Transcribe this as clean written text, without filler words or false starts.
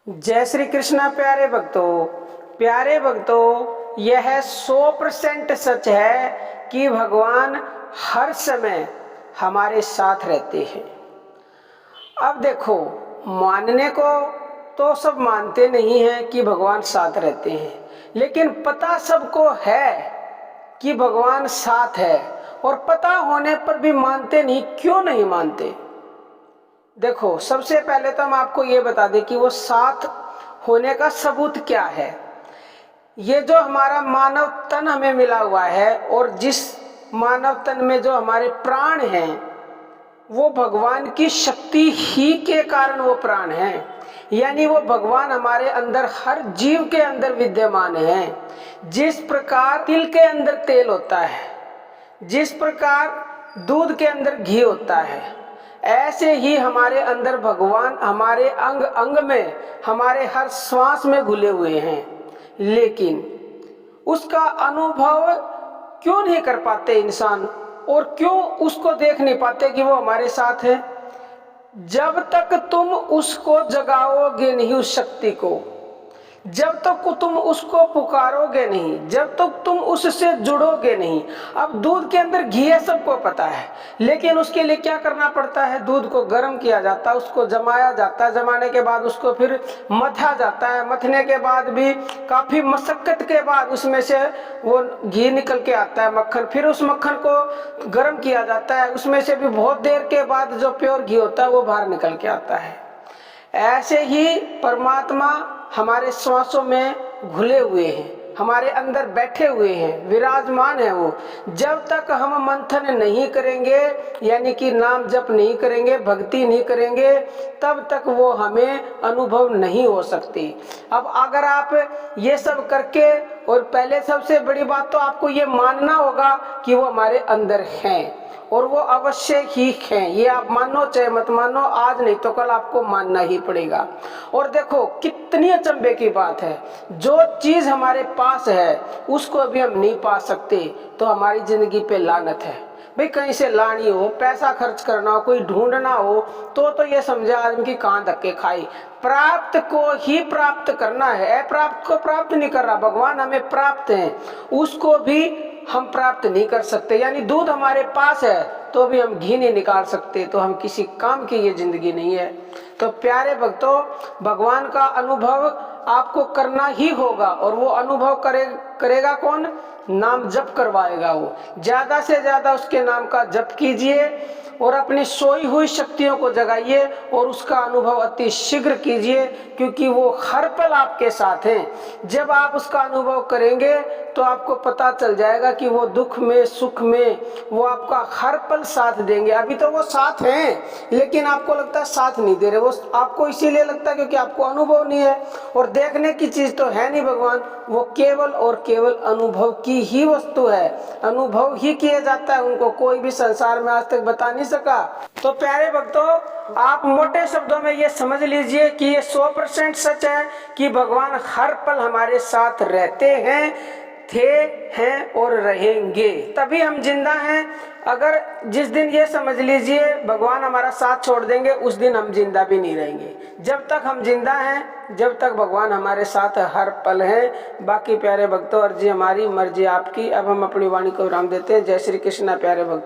जय श्री कृष्णा प्यारे भक्तों, यह 100% सच है कि भगवान हर समय हमारे साथ रहते हैं। अब देखो, मानने को तो सब मानते नहीं हैं कि भगवान साथ रहते हैं, लेकिन पता सबको है कि भगवान साथ है, और पता होने पर भी मानते नहीं। क्यों नहीं मानते? देखो, सबसे पहले तो हम आपको ये बता दें कि वो साथ होने का सबूत क्या है। ये जो हमारा मानव तन हमें मिला हुआ है, और जिस मानव तन में जो हमारे प्राण हैं, वो भगवान की शक्ति ही के कारण वो प्राण हैं। यानी वो भगवान हमारे अंदर, हर जीव के अंदर विद्यमान है। जिस प्रकार तिल के अंदर तेल होता है, जिस प्रकार दूध के अंदर घी होता है, ऐसे ही हमारे अंदर भगवान हमारे अंग अंग में, हमारे हर श्वास में घुले हुए हैं। लेकिन उसका अनुभव क्यों नहीं कर पाते इंसान, और क्यों उसको देख नहीं पाते कि वो हमारे साथ है? जब तक तुम उसको जगाओगे नहीं, उस शक्ति को, जब तक तुम उसको पुकारोगे नहीं, जब तक तुम उससे जुड़ोगे नहीं। अब दूध के अंदर घी है, सबको पता है, लेकिन उसके लिए क्या करना पड़ता है? दूध को गर्म किया जाता है, उसको जमाया जाता है, जमाने के बाद उसको फिर मथा जाता है, मथने के बाद भी काफी मशक्कत के बाद उसमें से वो घी निकल के आता है, मक्खन। फिर उस मक्खन को गर्म किया जाता है, उसमें से भी बहुत देर के बाद जो प्योर घी होता है वो बाहर निकल के आता है। ऐसे ही परमात्मा हमारे श्वासों में घुले हुए हैं, हमारे अंदर बैठे हुए हैं, विराजमान है वो। जब तक हम मंथन नहीं करेंगे, यानी कि नाम जप नहीं करेंगे, भक्ति नहीं करेंगे, तब तक वो हमें अनुभव नहीं हो सकती। अब अगर आप ये सब करके, और पहले सबसे बड़ी बात तो आपको ये मानना होगा कि वो हमारे अंदर हैं, और वो अवश्य ही हैं। ये आप मानो चाहे मत मानो, आज नहीं तो कल आपको मानना ही पड़ेगा। और देखो, कितनी अचंभे की बात है, जो चीज हमारे पास है उसको भी हम नहीं पा सकते, तो हमारी जिंदगी पे लानत है। भाई, कहीं से लानी हो, पैसा खर्च करना हो, कोई ढूंढना हो, तो ये समझे आदमी की कहाँ धक्के खाई। प्राप्त को ही प्राप्त करना है, प्राप्त को प्राप्त नहीं कर रहा। भगवान हमें प्राप्त है, उसको भी हम प्राप्त नहीं कर सकते। यानी दूध हमारे पास है तो भी हम घी नहीं निकाल सकते, तो हम किसी काम की ये जिंदगी नहीं है। तो प्यारे भक्तों, भगवान का अनुभव आपको करना ही होगा, और वो अनुभव करेगा कौन? नाम जप करवाएगा वो। ज्यादा से ज्यादा उसके नाम का जप कीजिए, और अपनी सोई हुई शक्तियों को जगाइए, और उसका अनुभव अति शीघ्र कीजिए, क्योंकि वो हर पल आपके साथ हैं। जब आप उसका अनुभव करेंगे तो आपको पता चल जाएगा कि वो दुख में, सुख में वो आपका हर पल साथ देंगे। अभी तो वो साथ हैं, लेकिन आपको लगता है साथ नहीं दे रहे। वो आपको इसीलिए लगता है क्योंकि आपको अनुभव नहीं है, और देखने की चीज तो है नहीं भगवान। वो केवल और केवल अनुभव की ही वस्तु है, अनुभव ही किया जाता है उनको, कोई भी संसार में आज तक बता नहीं सका। तो प्यारे भक्तों, आप मोटे शब्दों में ये समझ लीजिए कि ये 100% सच है कि भगवान हर पल हमारे साथ रहते हैं, थे, हैं और रहेंगे, तभी हम जिंदा हैं। अगर जिस दिन ये समझ लीजिए भगवान हमारा साथ छोड़ देंगे, उस दिन हम जिंदा भी नहीं रहेंगे। जब तक हम जिंदा हैं, जब तक भगवान हमारे साथ हर पल हैं। बाकी प्यारे भक्तों, अर्जी हमारी, मर्जी आपकी। अब हम अपनी वाणी को विराम देते हैं। जय श्री कृष्णा प्यारे भक्तों।